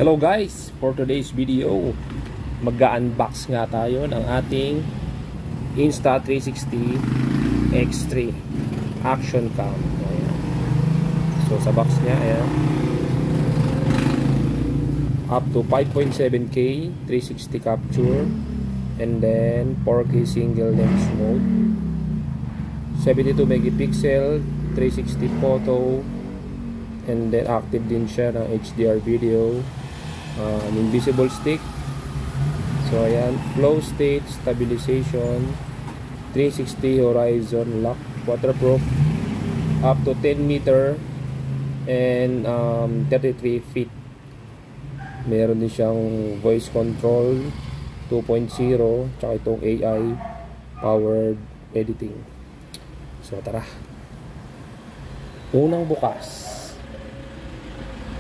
Hello guys, for today's video mag-unbox nga tayo ng ating Insta360 X3 Action Cam. Ayan. So sa box niya, ayan, up to 5.7K 360 capture, and then 4K single lens mode, 72 megapixel 360 photo, and then active din siya ng HDR video. An invisible stick. So ayan, flow state stabilization, 360 horizon lock, waterproof, up to 10 meter and 33 feet. Meron din siyang voice control 2.0, tsaka itong AI powered editing. So tara, unang bukas.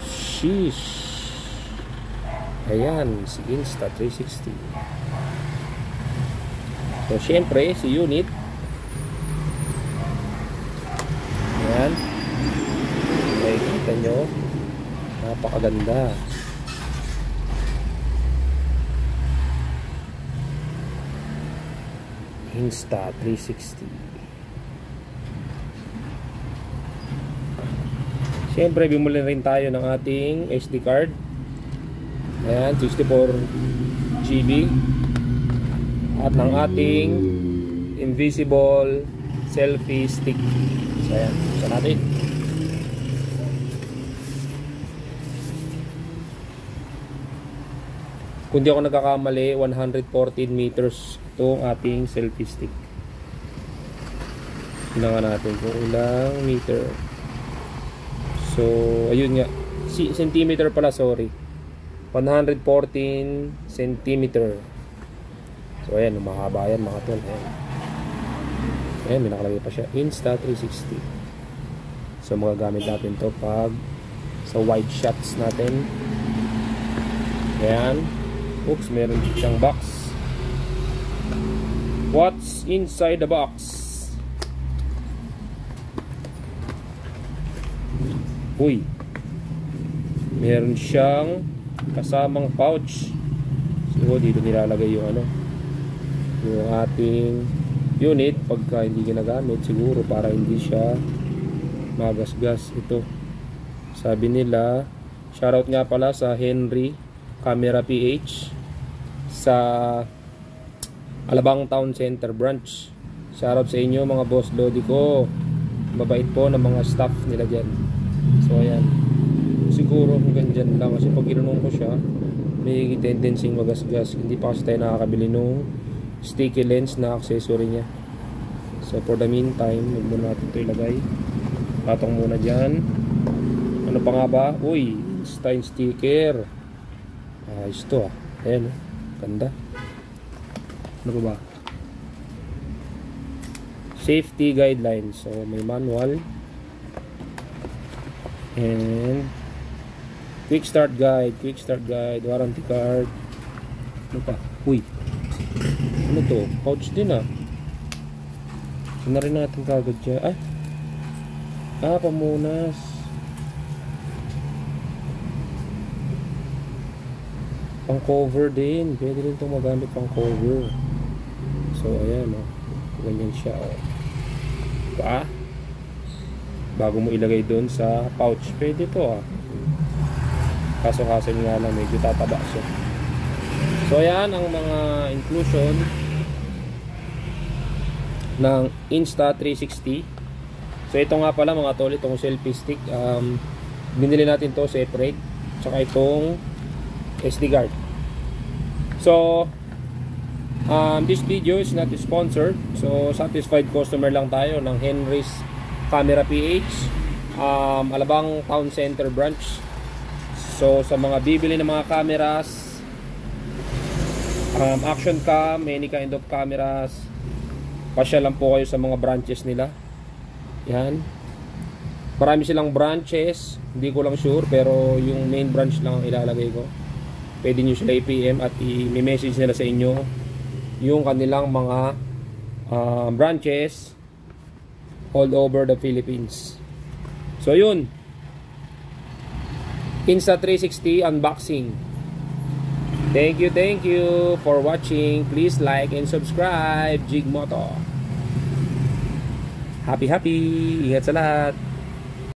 Sheesh. Ayan, si Insta360. So, syempre, si unit. Ayan. Nakikita nyo. Napakaganda. Insta360. Syempre, bumuli rin tayo ng ating SD card. Ayan, 64GB. At ng ating invisible selfie stick. So ayan, buksan natin. Kung di ako nagkakamali, 114 meters itong ating selfie stick. Tingnan natin kung ilang meter. So, ayun nga, centimeter pala, sorry, 114 centimeter. So ayan, mahaba yan mga tol. Ayan, may nakalagay pa siya, Insta360. So magagamit natin to pag sa wide shots natin. Ayan. Oops, meron siyang box. What's inside the box? Uy, meron siyang kasamang pouch. So dito nilalagay yung yung ating unit pagka hindi ginagamit, siguro para hindi siya magasgas. Ito, sabi nila, shoutout nga pala sa Henry Camera PH sa Alabang Town Center branch. Shoutout sa inyo mga boss lodi ko, mabait po ng mga staff nila dyan. So ayan, siguro hanggang dyan lang kasi pag ginanong ko siya may tendency magasgas. Hindi pa kasi tayo nakakabili nung sticky lens na accessory niya. So for the meantime, huwag muna natin ito ilagay. Patong muna dyan. Ano pa nga ba? Uy, Stein sticker. Ayos to ah. Ayan, ganda. Ano pa ba? Safety guidelines. So may manual and quick start guide, warranty card. Ano pa? Uy, ano to? Pouch din ah. So na rin natin kagad siya. Ay, pamunas. Pang cover din. Pwede rin itong magamit pang cover. So ayan oh, ganyan siya oh. Pa, bago mo ilagay doon sa pouch, pwede to ah. Kaso nga lang medyo tataba siya. So ayan ang mga inclusion ng Insta360. So ito nga pala mga tol, itong selfie stick, binili natin to separate, tsaka itong SD card. So this video is not sponsored. So satisfied customer lang tayo ng Henry's Camera PH, Alabang Town Center branch. So sa mga bibili ng mga cameras, action cam, any kind of cameras, pasya lang po kayo sa mga branches nila. Yan, marami silang branches, hindi ko lang sure, pero yung main branch lang ang ilalagay ko. Pwede nyo sila i-PM at i-message nila sa inyo yung kanilang mga branches all over the Philippines. So yun, Insta360 unboxing. Thank you for watching. Please like and subscribe. Jig Moto. Happy. Ingat sa lahat.